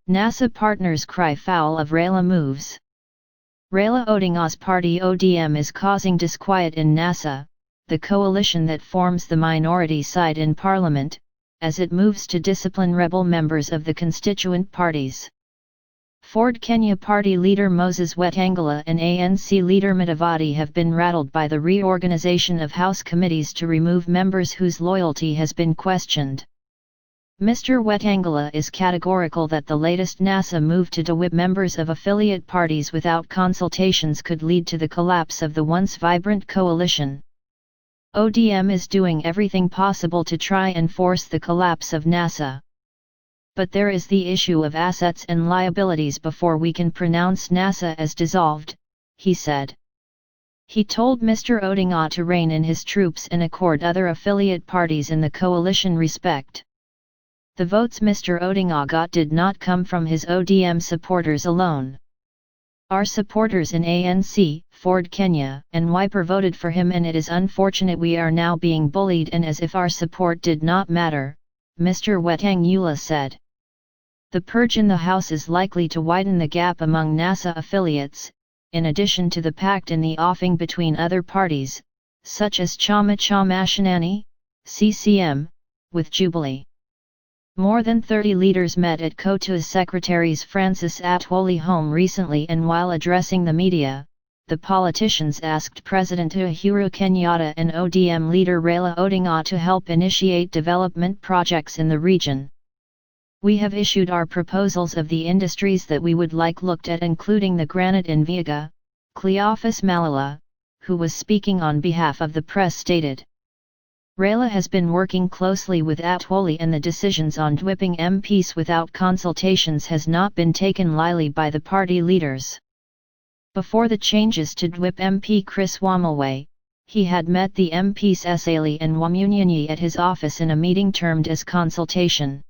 NASA partners cry foul of Raila moves. Raila Odinga's party ODM is causing disquiet in NASA, the coalition that forms the minority side in parliament, as it moves to discipline rebel members of the constituent parties. Ford Kenya party leader Moses Wetangula and ANC leader Mudavadi have been rattled by the reorganization of House committees to remove members whose loyalty has been questioned. Mr. Wetangula is categorical that the latest NASA move to de-whip members of affiliate parties without consultations could lead to the collapse of the once vibrant coalition. ODM is doing everything possible to try and force the collapse of NASA. But there is the issue of assets and liabilities before we can pronounce NASA as dissolved, he said. He told Mr. Odinga to rein in his troops and accord other affiliate parties in the coalition respect. The votes Mr. Odinga got did not come from his ODM supporters alone. Our supporters in ANC, Ford Kenya, and Wiper voted for him, and it is unfortunate we are now being bullied and as if our support did not matter, Mr. Wetangula said. The purge in the House is likely to widen the gap among NASA affiliates, in addition to the pact in the offing between other parties, such as Chama Cha Mashinani, CCM, with Jubilee. More than 30 leaders met at COTU's Secretary's Francis Atwoli home recently, and while addressing the media, the politicians asked President Uhuru Kenyatta and ODM leader Raila Odinga to help initiate development projects in the region. We have issued our proposals of the industries that we would like looked at, including the granite in Vihiga, Cleophas Malala, who was speaking on behalf of the press, stated. Raila has been working closely with Atwoli, and the decisions on whipping MPs without consultations has not been taken lightly by the party leaders. Before the changes to whip MP Chris Wamalwa, he had met the MPs Esali and Wamunyanyi at his office in a meeting termed as consultation.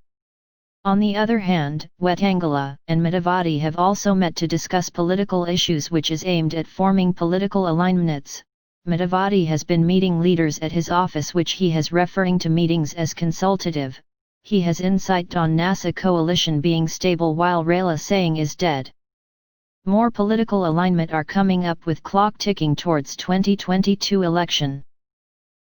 On the other hand, Wetangula and Mudavadi have also met to discuss political issues, which is aimed at forming political alignments. Mudavadi has been meeting leaders at his office, which he has referring to meetings as consultative. He has insight on NASA coalition being stable, while Raila saying is dead. More political alignment are coming up with clock ticking towards 2022 election.